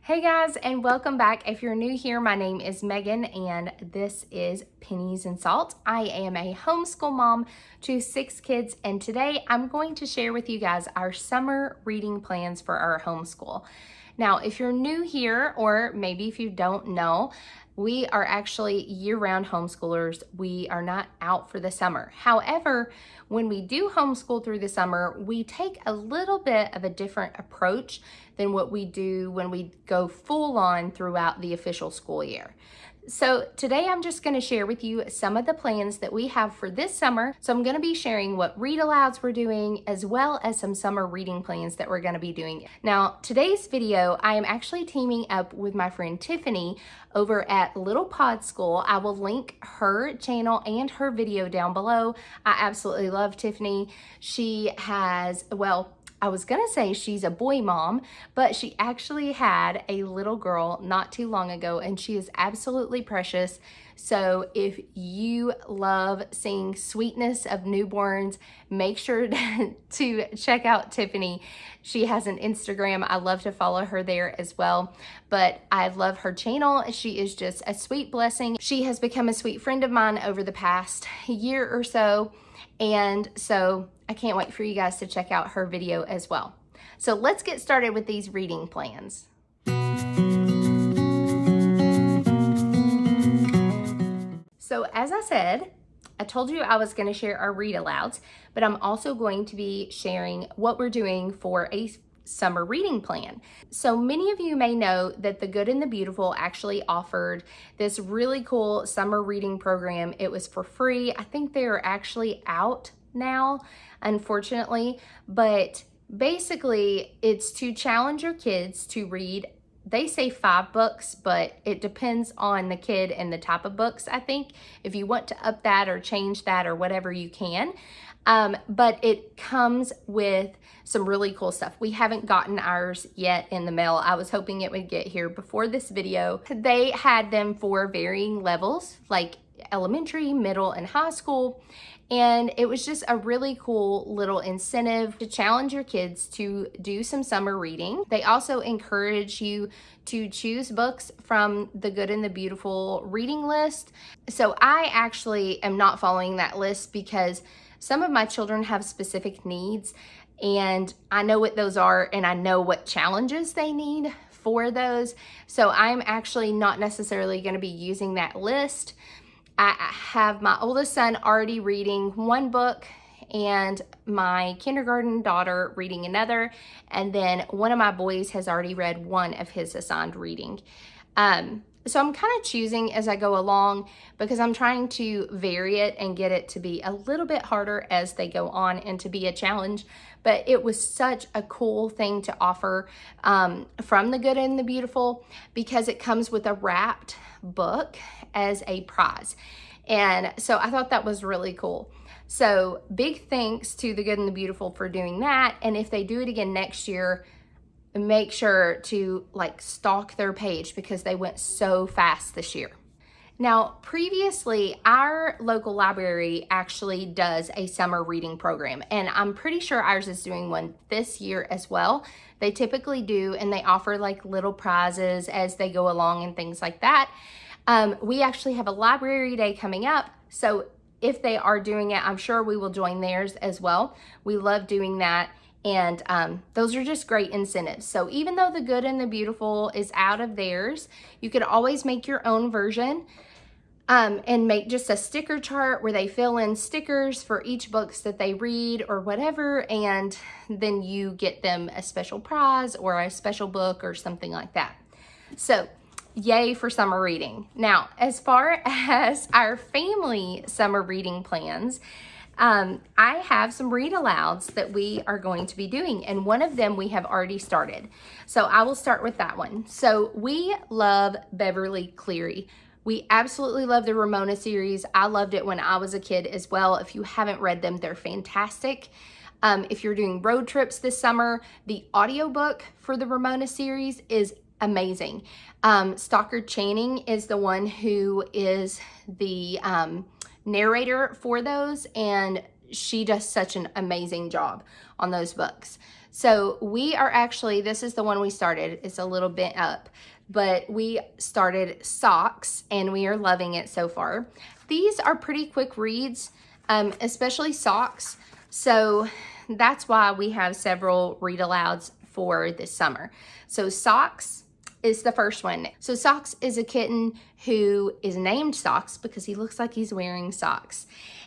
Hey guys, and welcome back. If you're new here, my name is Megan and this is Pennies and Salt. I am a homeschool mom to 6 kids, and today I'm going to share with you guys our summer reading plans for our homeschool. Now, if you're new here, or maybe if you don't know, we are actually year-round homeschoolers. We are not out for the summer. However, when we do homeschool through the summer, we take a little bit of a different approach than what we do when we go full on throughout the official school year. So today I'm just going to share with you some of the plans that we have for this summer. So I'm going to be sharing what read alouds we're doing, as well as some summer reading plans that we're going to be doing. Now, today's video, I am actually teaming up with my friend Tiffany over at Little Pod School. I will link her channel and her video down below. I absolutely love Tiffany. She has, well, I was gonna say she's a boy mom, but she actually had a little girl not too long ago, and she is absolutely precious. So if you love seeing sweetness of newborns, make sure to check out Tiffany. She has an Instagram. I love to follow her there as well, but I love her channel. She is just a sweet blessing. She has become a sweet friend of mine over the past year or so, and so I can't wait for you guys to check out her video as well. So let's get started with these reading plans. So as I said, I told you I was going to share our read alouds, but I'm also going to be sharing what we're doing for a summer reading plan. So many of you may know that The Good and the Beautiful actually offered this really cool summer reading program. It was for free. I think they are actually out now, unfortunately, but basically it's to challenge your kids to read. They say 5 books, but it depends on the kid and the type of books, I think. If you want to up that or change that or whatever, you can. But it comes with some really cool stuff. We haven't gotten ours yet in the mail. I was hoping it would get here before this video. They had them for varying levels, like elementary, middle, and high school. And it was just a really cool little incentive to challenge your kids to do some summer reading. They also encourage you to choose books from the Good and the Beautiful reading list. So I actually am not following that list because some of my children have specific needs, and I know what those are, and I know what challenges they need for those. So I'm actually not necessarily going to be using that list. I have my oldest son already reading 1 book, and my kindergarten daughter reading another, and then one of my boys has already read 1 of his assigned reading. So I'm kind of choosing as I go along because I'm trying to vary it and get it to be a little bit harder as they go on and to be a challenge. But it was such a cool thing to offer from The Good and the Beautiful because it comes with a wrapped book as a prize. And so I thought that was really cool. So big thanks to The Good and the Beautiful for doing that. And if they do it again next year, make sure to stalk their page because they went so fast this year. Now, previously, our local library actually does a summer reading program, and I'm pretty sure ours is doing one this year as well. They typically do, and they offer little prizes as they go along and things like that. We actually have a library day coming up, so if they are doing it, I'm sure we will join theirs as well. We love doing that. And those are just great incentives. So even though The Good and the Beautiful is out of theirs, you could always make your own version and make just a sticker chart where they fill in stickers for each books that they read or whatever, and then you get them a special prize or a special book or something like that. So yay for summer reading. Now, as far as our family summer reading plans, I have some read alouds that we are going to be doing, and one of them we have already started. So I will start with that one. So we love Beverly Cleary. We absolutely love the Ramona series. I loved it when I was a kid as well. If you haven't read them, they're fantastic. If you're doing road trips this summer, the audiobook for the Ramona series is amazing. Stockard Channing is the one who is the narrator for those, and she does such an amazing job on those books. So we are actually, this is the one we started. It's a little bit up, but we started Socks and we are loving it so far. These are pretty quick reads, especially Socks. So that's why we have several read alouds for this summer. So Socks is the first one. So Socks is a kitten who is named Socks because he looks like he's wearing socks.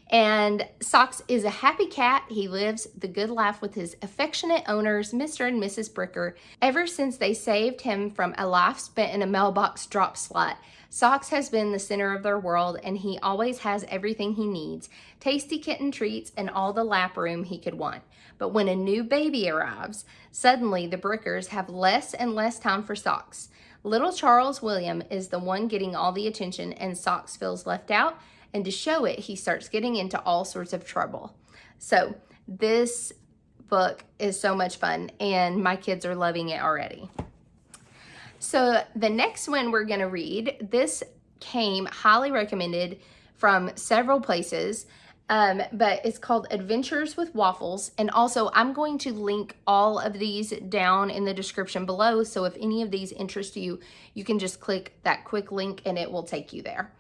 And Socks is a happy cat. He lives the good life with his affectionate owners, Mr. and Mrs. Bricker. Ever since they saved him from a life spent in a mailbox drop slot, Socks has been the center of their world, and he always has everything he needs, tasty kitten treats and all the lap room he could want. But when a new baby arrives, suddenly the Brickers have less and less time for Socks. Little Charles William is the one getting all the attention, and Socks feels left out, and to show it, he starts getting into all sorts of trouble. So this book is so much fun, and my kids are loving it already. So the next one we're going to read, this came highly recommended from several places, but it's called Adventures with Waffles. And also I'm going to link all of these down in the description below. So if any of these interest you, you can just click that quick link and it will take you there.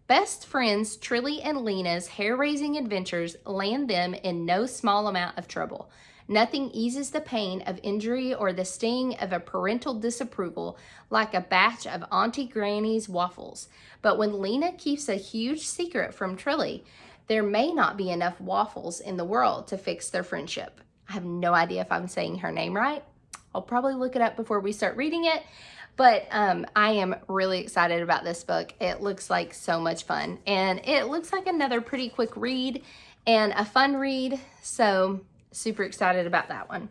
Best friends Trilly and Lena's hair-raising adventures land them in no small amount of trouble. Nothing eases the pain of injury or the sting of a parental disapproval like a batch of Auntie Granny's waffles. But when Lena keeps a huge secret from Trilly, there may not be enough waffles in the world to fix their friendship. I have no idea if I'm saying her name right. I'll probably look it up before we start reading it. But I am really excited about this book. It looks like so much fun. And it looks like another pretty quick read and a fun read. So super excited about that one.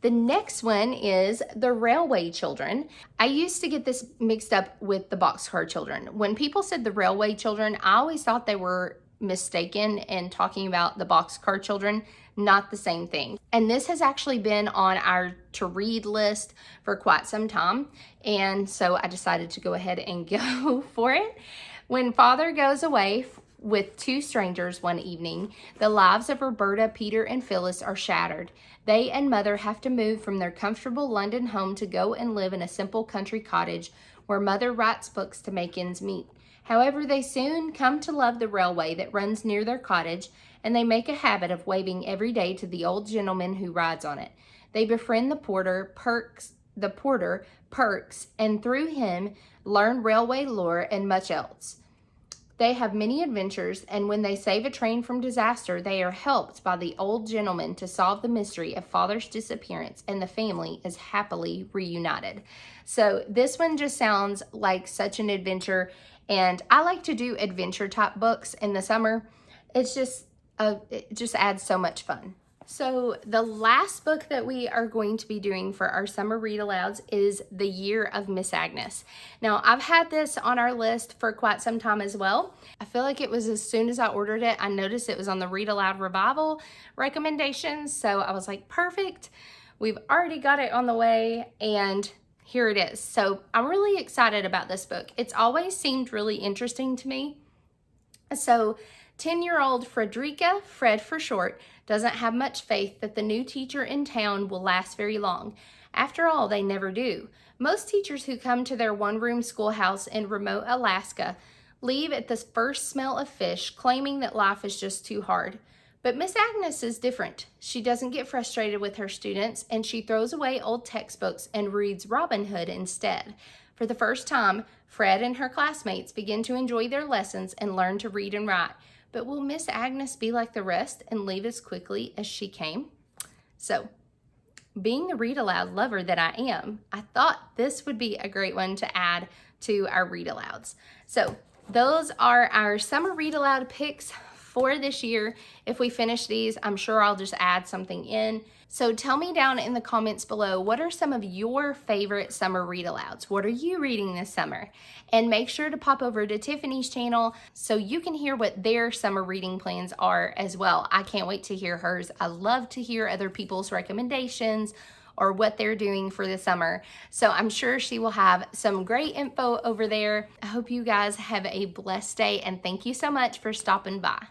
The next one is The Railway Children. I used to get this mixed up with the Boxcar Children. When people said The Railway Children, I always thought they were mistaken and talking about the Boxcar Children, not the same thing. And this has actually been on our to read list for quite some time. And so I decided to go ahead and go for it. When Father goes away with two strangers one evening, the lives of Roberta, Peter, and Phyllis are shattered. They and Mother have to move from their comfortable London home to go and live in a simple country cottage where Mother writes books to make ends meet. However, they soon come to love the railway that runs near their cottage, and they make a habit of waving every day to the old gentleman who rides on it. They befriend the porter, Perks, and through him learn railway lore and much else. They have many adventures, and when they save a train from disaster, they are helped by the old gentleman to solve the mystery of Father's disappearance, and the family is happily reunited. So this one just sounds like such an adventure, and I like to do adventure type books in the summer. It just adds so much fun. So the last book that we are going to be doing for our summer read alouds is The Year of Miss Agnes. Now, I've had this on our list for quite some time as well. I feel like it was as soon as I ordered it, I noticed it was on the Read Aloud Revival recommendations. So I was like, perfect. We've already got it on the way, and here it is. So I'm really excited about this book. It's always seemed really interesting to me. So 10-year-old Frederica, Fred for short, doesn't have much faith that the new teacher in town will last very long. After all, they never do. Most teachers who come to their one-room schoolhouse in remote Alaska leave at the first smell of fish, claiming that life is just too hard. But Miss Agnes is different. She doesn't get frustrated with her students, and she throws away old textbooks and reads Robin Hood instead. For the first time, Fred and her classmates begin to enjoy their lessons and learn to read and write. But will Miss Agnes be like the rest and leave as quickly as she came? So, being the read aloud lover that I am, I thought this would be a great one to add to our read alouds. So, those are our summer read aloud picks for this year. If we finish these, I'm sure I'll just add something in. So tell me down in the comments below, what are some of your favorite summer read alouds? What are you reading this summer? And make sure to pop over to Tiffany's channel so you can hear what their summer reading plans are as well. I can't wait to hear hers. I love to hear other people's recommendations or what they're doing for the summer. So I'm sure she will have some great info over there. I hope you guys have a blessed day, and thank you so much for stopping by.